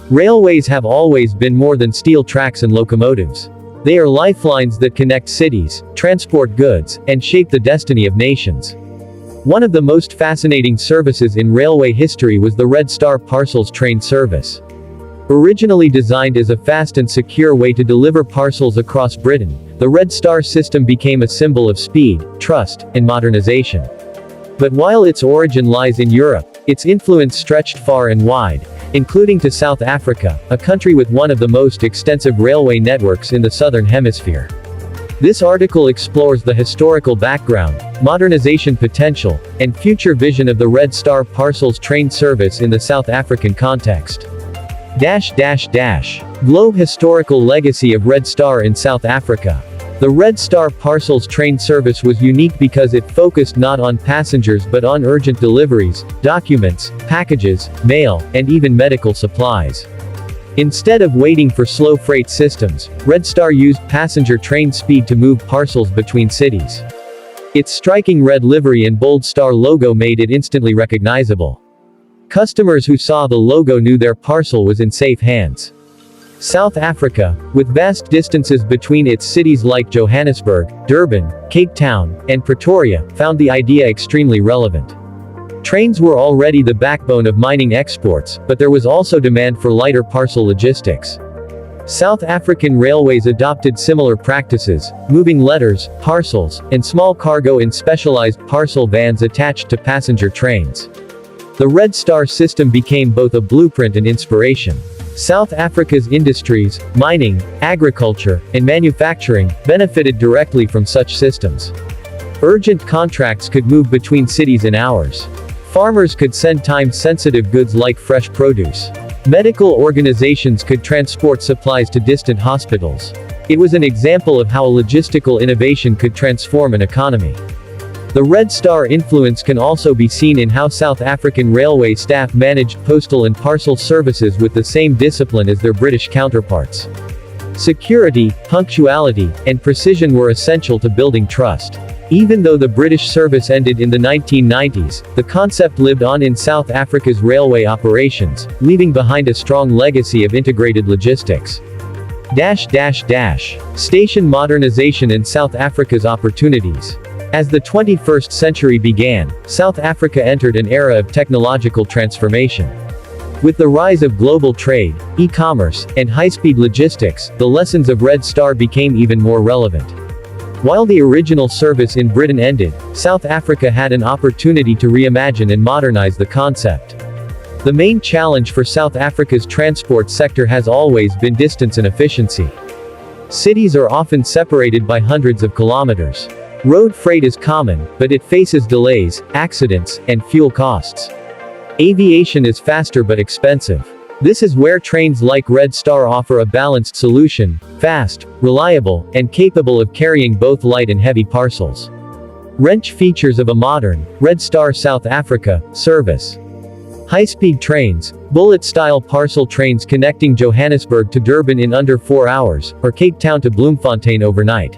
Railways have always been more than steel tracks and locomotives. They are lifelines that connect cities, transport goods, and shape the destiny of nations. One of the most fascinating services in railway history was the Red Star Parcels train service. Originally designed as a fast and secure way to deliver parcels across Britain, the Red Star system became a symbol of speed, trust, and modernization. But while its origin lies in Europe, its influence stretched far and wide, including to South Africa, a country with one of the most extensive railway networks in the Southern Hemisphere. This article explores the historical background, modernization potential, and future vision of the Red Star Parcels train service in the South African context. Globe historical legacy of Red Star in South Africa. The Red Star Parcels train service was unique because it focused not on passengers but on urgent deliveries, documents, packages, mail, and even medical supplies. Instead of waiting for slow freight systems, Red Star used passenger train speed to move parcels between cities. Its striking red livery and bold star logo made it instantly recognizable. Customers who saw the logo knew their parcel was in safe hands. South Africa, with vast distances between its cities like Johannesburg, Durban, Cape Town, and Pretoria, found the idea extremely relevant. Trains were already the backbone of mining exports, but there was also demand for lighter parcel logistics. South African railways adopted similar practices, moving letters, parcels, and small cargo in specialized parcel vans attached to passenger trains. The Red Star system became both a blueprint and inspiration. South Africa's industries, mining, agriculture, and manufacturing, benefited directly from such systems. Urgent contracts could move between cities in hours. Farmers could send time-sensitive goods like fresh produce. Medical organizations could transport supplies to distant hospitals. It was an example of how a logistical innovation could transform an economy. The Red Star influence can also be seen in how South African railway staff managed postal and parcel services with the same discipline as their British counterparts. Security, punctuality, and precision were essential to building trust. Even though the British service ended in the 1990s, the concept lived on in South Africa's railway operations, leaving behind a strong legacy of integrated logistics. Station modernization and South Africa's opportunities. As the 21st century began, South Africa entered an era of technological transformation. With the rise of global trade, e-commerce, and high-speed logistics, the lessons of Red Star became even more relevant. While the original service in Britain ended, South Africa had an opportunity to reimagine and modernize the concept. The main challenge for South Africa's transport sector has always been distance and efficiency. Cities are often separated by hundreds of kilometers. Road freight is common, but it faces delays, accidents, and fuel costs. Aviation is faster but expensive. This is where trains like Red Star offer a balanced solution, fast, reliable, and capable of carrying both light and heavy parcels. Wrench features of a modern, Red Star South Africa, service. High-speed trains, bullet-style parcel trains connecting Johannesburg to Durban in under 4 hours, or Cape Town to Bloemfontein overnight.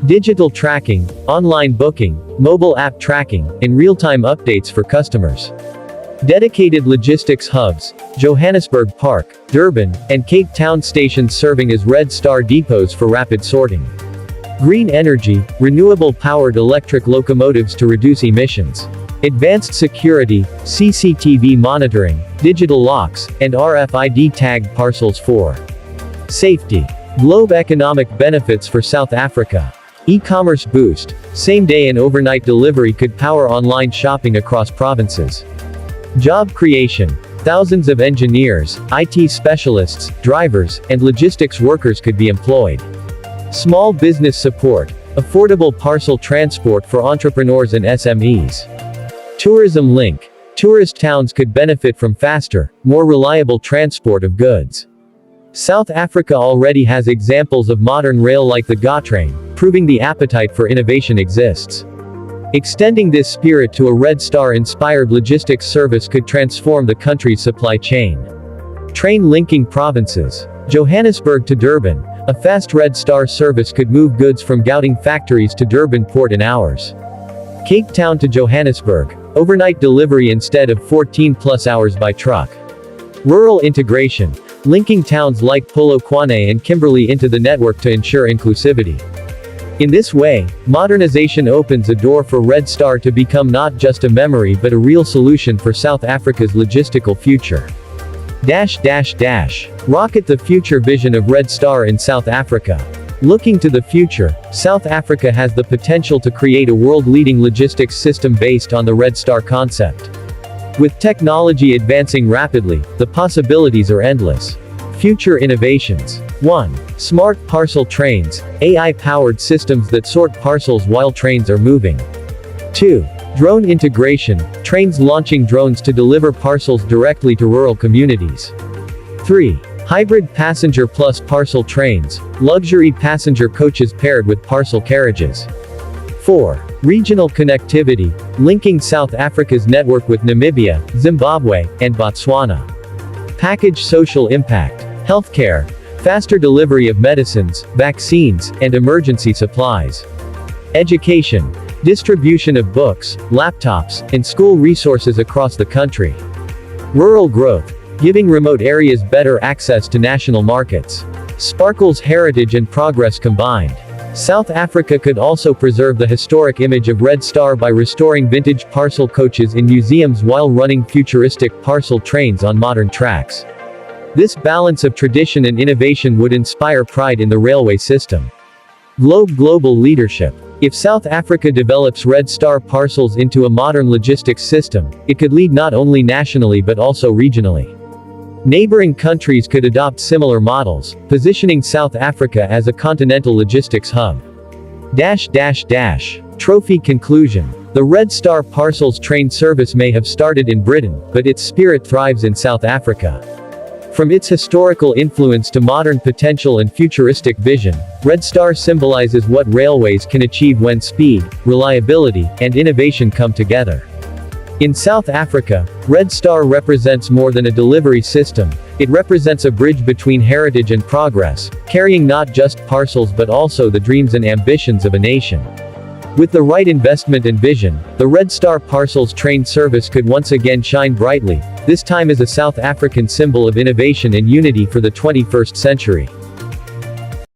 Digital tracking, online booking, mobile app tracking, and real-time updates for customers. Dedicated logistics hubs, Johannesburg Park, Durban, and Cape Town stations serving as Red Star depots for rapid sorting. Green energy, renewable-powered electric locomotives to reduce emissions. Advanced security, CCTV monitoring, digital locks, and RFID tagged parcels for safety. Globe economic benefits for South Africa. E-commerce boost, same-day and overnight delivery could power online shopping across provinces. Job creation, thousands of engineers, IT specialists, drivers, and logistics workers could be employed. Small business support, affordable parcel transport for entrepreneurs and SMEs. Tourism link, tourist towns could benefit from faster, more reliable transport of goods. South Africa already has examples of modern rail like the Gautrain, proving the appetite for innovation exists. Extending this spirit to a Red Star-inspired logistics service could transform the country's supply chain. Train linking provinces. Johannesburg to Durban, a fast Red Star service could move goods from Gauteng factories to Durban port in hours. Cape Town to Johannesburg, overnight delivery instead of 14+ hours by truck. Rural integration. linking towns like Polokwane and Kimberley into the network to ensure inclusivity. In this way, modernization opens a door for Red Star to become not just a memory but a real solution for South Africa's logistical future. Rocket the future vision of Red Star in South Africa. Looking to the future, South Africa has the potential to create a world-leading logistics system based on the Red Star concept. With technology advancing rapidly, the possibilities are endless. Future innovations. 1. Smart parcel trains, AI-powered systems that sort parcels while trains are moving. 2. Drone integration, trains launching drones to deliver parcels directly to rural communities. 3. Hybrid passenger plus parcel trains, luxury passenger coaches paired with parcel carriages. 4. Regional connectivity, linking South Africa's network with Namibia, Zimbabwe, and Botswana. Package social impact, healthcare, faster delivery of medicines, vaccines, and emergency supplies. Education, distribution of books, laptops, and school resources across the country. Rural growth, giving remote areas better access to national markets. Sparkles heritage and progress combined. South Africa could also preserve the historic image of Red Star by restoring vintage parcel coaches in museums while running futuristic parcel trains on modern tracks. This balance of tradition and innovation would inspire pride in the railway system. Global leadership. If South Africa develops Red Star parcels into a modern logistics system, it could lead not only nationally but also regionally. Neighboring countries could adopt similar models, positioning South Africa as a continental logistics hub. Trophy conclusion. The Red Star parcels train service may have started in Britain, but its spirit thrives in South Africa. From its historical influence to modern potential and futuristic vision, Red Star symbolizes what railways can achieve when speed, reliability, and innovation come together. In South Africa, Red Star represents more than a delivery system, it represents a bridge between heritage and progress, carrying not just parcels but also the dreams and ambitions of a nation. With the right investment and vision, the Red Star parcels train service could once again shine brightly, this time as a South African symbol of innovation and unity for the 21st century.